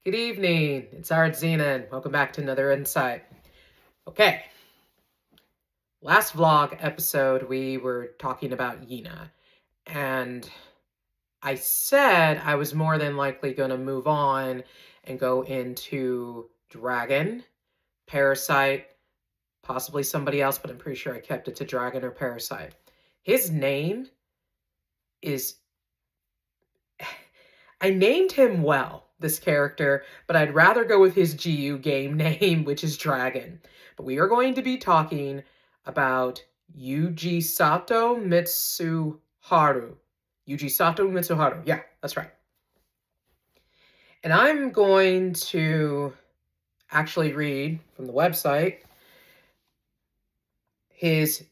Good evening, it's Artzenin. Welcome back to another Insight. Okay, last vlog episode we were talking about Yina, and I said I was more than likely going to move on and go into Dragon, Parasite, possibly somebody else, but I'm pretty sure I kept it to Dragon or Parasite. His name is... I named him well, this character, but I'd rather go with his GU game name, which is Dragon. But we are going to be talking about Ujisato Mitsuharu. Ujisato Mitsuharu. Yeah, that's right. And I'm going to actually read from the website his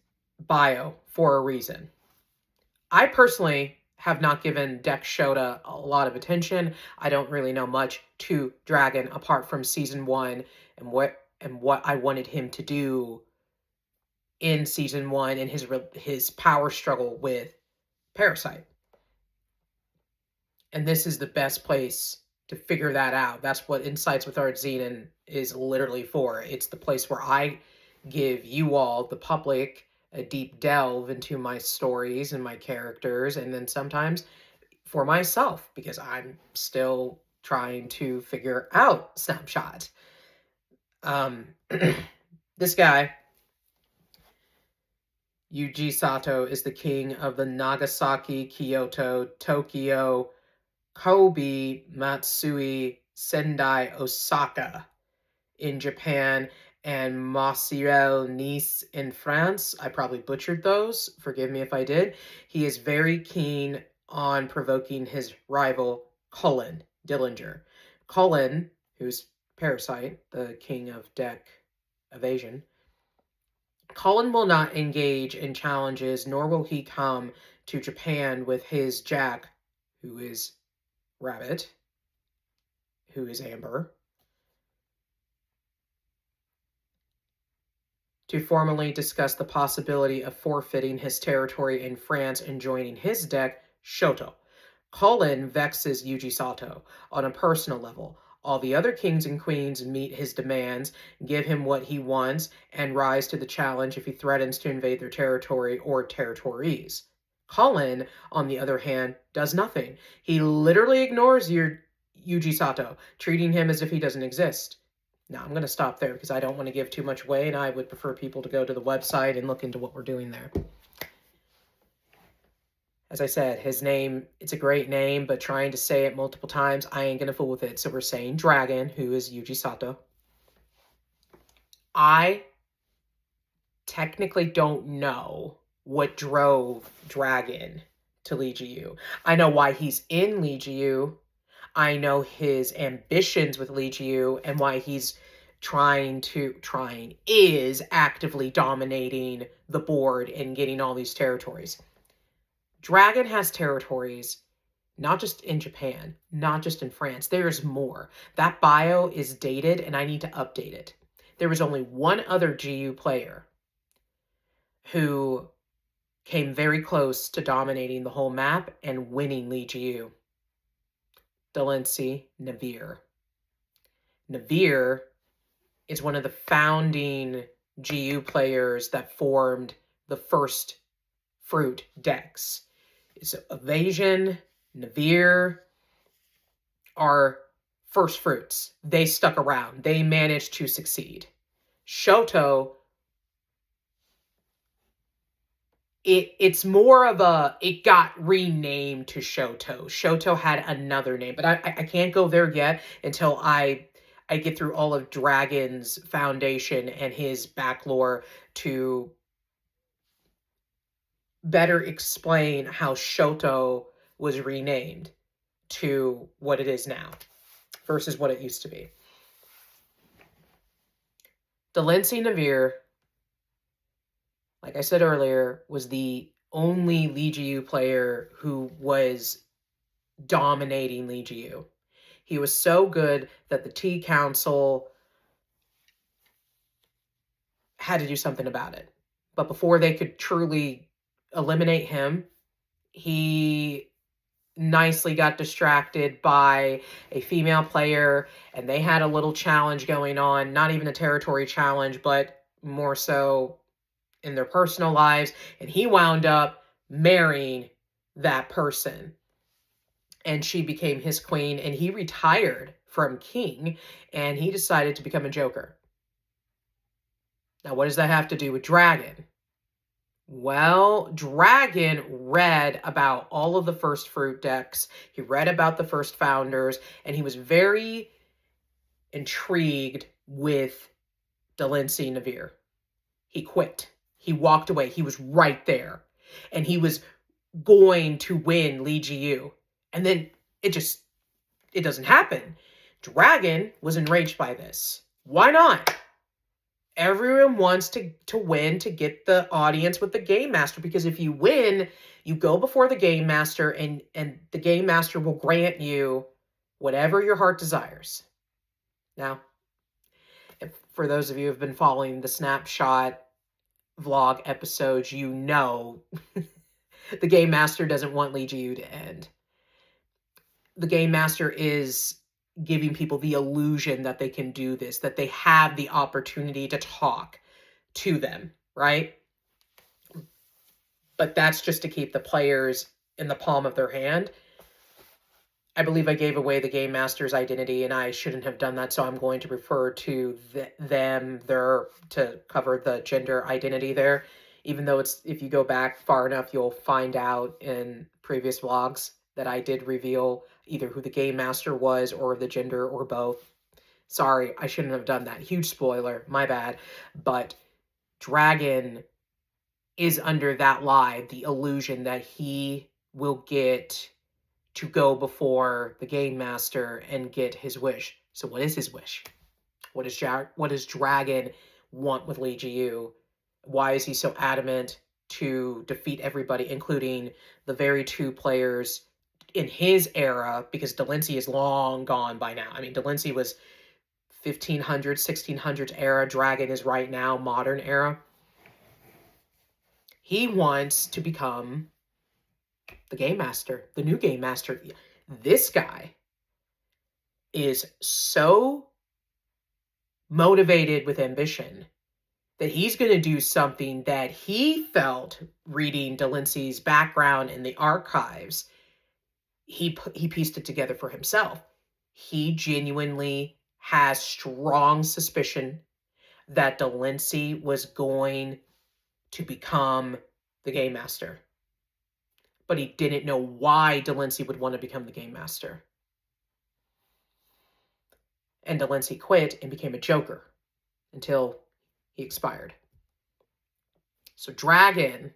bio for a reason. I personally have not given Deck Shota a lot of attention. I don't really know much to Dragon apart from season 1 and what I wanted him to do in season 1 and his power struggle with Parasite. And this is the best place to figure that out. That's what Insights with Artzenin is literally for. It's the place where I give you all, the public, a deep delve into my stories and my characters, and then sometimes for myself, because I'm still trying to figure out Snapshot. This guy, Ujisato, is the king of the Nagasaki, Kyoto, Tokyo, Kobe, Matsui, Sendai, Osaka in Japan, and Marseille, Nice in France. I probably butchered those. Forgive me if I did. He is very keen on provoking his rival, Cullen Dillinger. Cullen, who's Parasite, the king of deck evasion, Cullen will not engage in challenges, nor will he come to Japan with his Jack, who is Rabbit, who is Amber, to formally discuss the possibility of forfeiting his territory in France and joining his deck, Shoto. Cullen vexes Ujisato on a personal level. All the other kings and queens meet his demands, give him what he wants, and rise to the challenge if he threatens to invade their territory or territories. Cullen, on the other hand, does nothing. He literally ignores Ujisato, treating him as if he doesn't exist. Now, I'm going to stop there because I don't want to give too much away, and I would prefer people to go to the website and look into what we're doing there. As I said, his name, it's a great name, but trying to say it multiple times, I ain't going to fool with it. So we're saying Dragon, who is Ujisato. I technically don't know what drove Dragon to Lijiu. I know why he's in Lijiu. I know his ambitions with Lijiu and why he's is actively dominating the board and getting all these territories. Dragon has territories, not just in Japan, not just in France. There's more. That bio is dated and I need to update it. There was only one other GU player who came very close to dominating the whole map and winning Lijiu. Delancey Navir. Navir is one of the founding GU players that formed the first fruit decks. So Evasion, Navir are first fruits. They stuck around. They managed to succeed. Shoto, it's more of a, it got renamed to Shoto. Shoto had another name, but I can't go there yet until I get through all of Dragon's foundation and his back lore to better explain how Shoto was renamed to what it is now versus what it used to be. Delancey Navir, like I said earlier, was the only Lijiu player who was dominating Lijiu. He was so good that the Tea Council had to do something about it. But before they could truly eliminate him, he nicely got distracted by a female player, and they had a little challenge going on, not even a territory challenge, but more so in their personal lives, and he wound up marrying that person, and she became his queen, and he retired from king, and he decided to become a joker. Now, what does that have to do with Dragon? Well, Dragon read about all of the first fruit decks. He read about the first founders, and he was very intrigued with Delancey Navir. He quit. He walked away. He was right there. And he was going to win Lee Ji-yu. And then it doesn't happen. Dragon was enraged by this. Why not? Everyone wants to win to get the audience with the game master, because if you win, you go before the game master, and the game master will grant you whatever your heart desires. Now, for those of you who have been following the Snapshot vlog episodes, you know the game master doesn't want Lee Ji-yu to end. The game master is giving people the illusion that they can do this, that they have the opportunity to talk to them, right? But that's just to keep the players in the palm of their hand. I believe I gave away the game master's identity, and I shouldn't have done that, so I'm going to refer to them, their, to cover the gender identity there. Even though if you go back far enough, you'll find out in previous vlogs that I did reveal either who the game master was or the gender or both. Sorry, I shouldn't have done that. Huge spoiler, my bad. But Dragon is under that lie, the illusion that he will get to go before the game master and get his wish. So what is his wish? What does Dragon want with Lee Ji-yu? Why is he so adamant to defeat everybody, including the very two players in his era? Because Delancey is long gone by now. I mean, Delancey was 1500s, 1600s era. Dragon is right now, modern era. He wants to become the game master, the new game master. This guy is so motivated with ambition that he's going to do something that he felt, reading Delancey's background in the archives, he pieced it together for himself. He genuinely has strong suspicion that Delancey was going to become the game master. But he didn't know why Delancey would want to become the game master. And Delancey quit and became a joker until he expired. So Dragon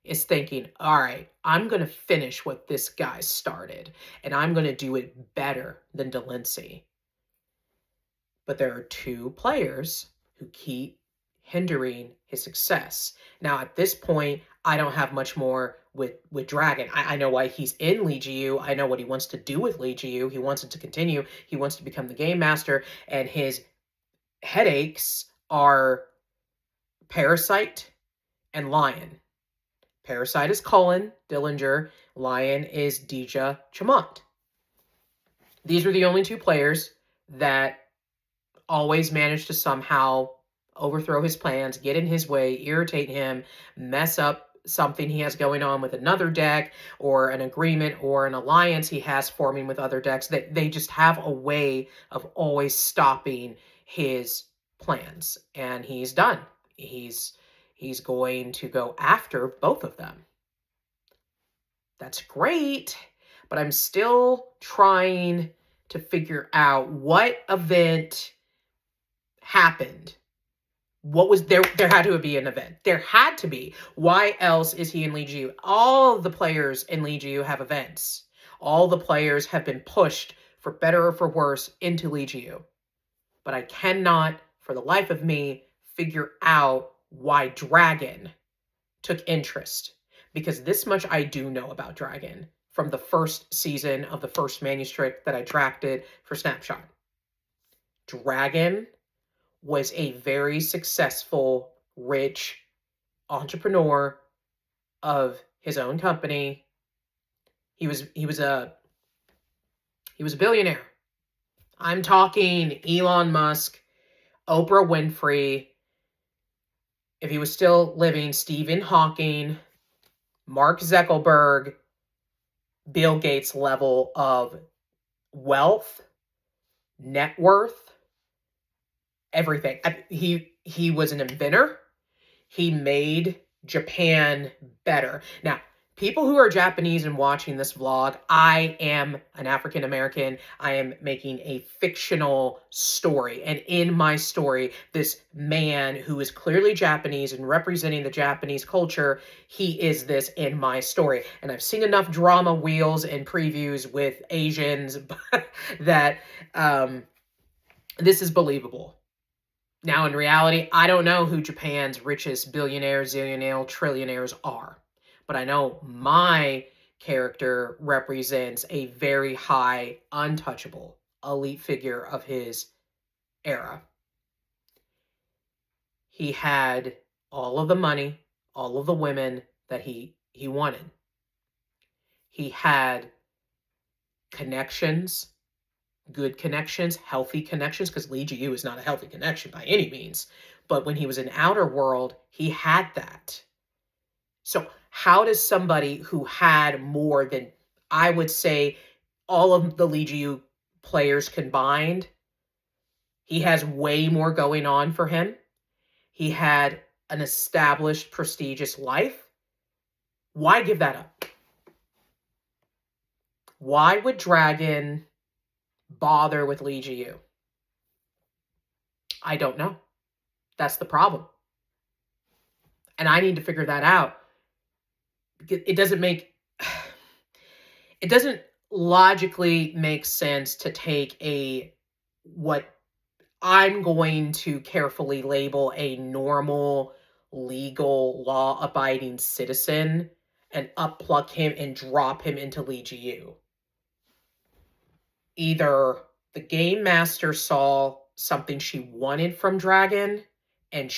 is thinking, all right, I'm going to finish what this guy started, and I'm going to do it better than Delancey. But there are two players who keep hindering his success. Now, at this point, I don't have much more with Dragon. I know why he's in Lee Ji-yu. I know what he wants to do with Lee Ji-yu. He wants it to continue. He wants to become the game master, and his headaches are Parasite and Lion. Parasite is Cullen Dillinger. Lion is Dija Chamont. These were the only two players that always managed to somehow overthrow his plans, get in his way, irritate him, mess up something he has going on with another deck, or an agreement or an alliance he has forming with other decks. That they just have a way of always stopping his plans. And he's done. He's going to go after both of them. That's great, but I'm still trying to figure out what event happened. What was there? There had to be an event. There had to be. Why else is he in Lee Ji-yu? All the players in Lee Ji-yu have events. All the players have been pushed, for better or for worse, into Lee Ji-yu. But I cannot, for the life of me, figure out why Dragon took interest. Because this much I do know about Dragon from the first season of the first manuscript that I drafted for Snapshot. Dragon was a very successful, rich entrepreneur of his own company. He was a billionaire. I'm talking Elon Musk, Oprah Winfrey, if he was still living, Stephen Hawking, Mark Zuckerberg, Bill Gates level of wealth, net worth, everything. He was an inventor. He made Japan better. Now, people who are Japanese and watching this vlog, I am an African American. I am making a fictional story. And in my story, this man who is clearly Japanese and representing the Japanese culture, he is this in my story. And I've seen enough drama wheels and previews with Asians that this is believable. Now, in reality, I don't know who Japan's richest billionaires, zillionaires, trillionaires are. But I know my character represents a very high, untouchable, elite figure of his era. He had all of the money, all of the women that he wanted. He had connections, good connections, healthy connections, because Lee Ji-yu is not a healthy connection by any means. But when he was in Outer World, he had that. So how does somebody who had more than, I would say, all of the Lee Ji-yu players combined, he has way more going on for him. He had an established, prestigious life. Why give that up? Why would Dragon bother with Lee Ji-yu? I don't know. That's the problem. And I need to figure that out. It doesn't logically make sense to take what I'm going to carefully label a normal, legal, law-abiding citizen and uppluck him and drop him into Lee Ji-yu. Either the game master saw something she wanted from Dragon, and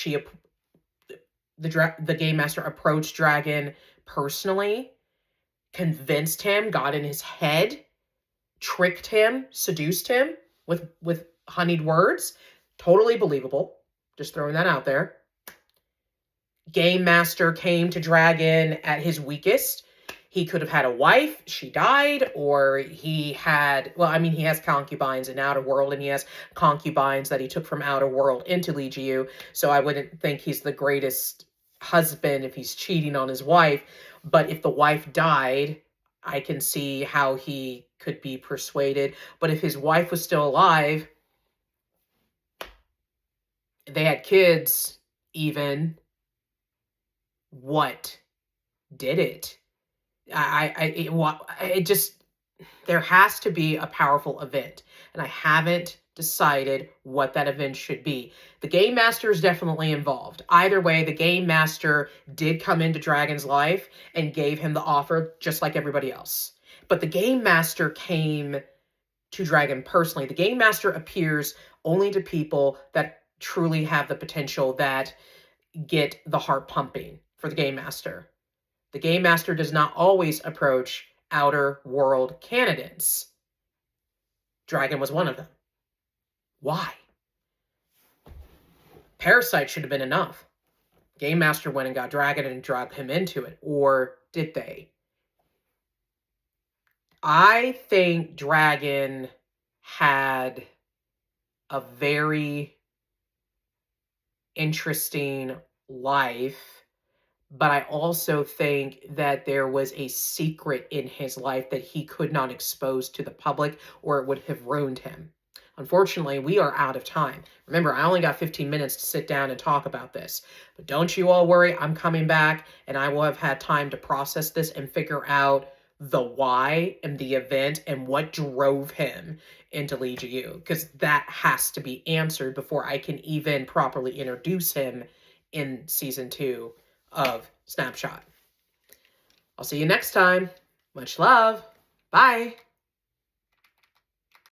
the game master approached Dragon personally, convinced him, got in his head, tricked him, seduced him with honeyed words. Totally believable. Just throwing that out there. Game master came to Dragon at his weakest. He could have had a wife, she died, or he had, he has concubines in Outer World, and he has concubines that he took from Outer World into Lee Ji-yu, so I wouldn't think he's the greatest husband if he's cheating on his wife. But if the wife died, I can see how he could be persuaded. But if his wife was still alive, they had kids even, what did it? There has to be a powerful event, and I haven't decided what that event should be. The game master is definitely involved. Either way, the game master did come into Dragon's life and gave him the offer just like everybody else. But the game master came to Dragon personally. The game master appears only to people that truly have the potential, that get the heart pumping for the game master. The game master does not always approach Outer World candidates. Dragon was one of them. Why? Parasite should have been enough. Game master went and got Dragon and dragged him into it. Or did they? I think Dragon had a very interesting life, but I also think that there was a secret in his life that he could not expose to the public, or it would have ruined him. Unfortunately, we are out of time. Remember, I only got 15 minutes to sit down and talk about this. But don't you all worry, I'm coming back, and I will have had time to process this and figure out the why and the event and what drove him into Lee Ji-yu, because that has to be answered before I can even properly introduce him in Season 2 of Snapshot. I'll see you next time. Much love. Bye.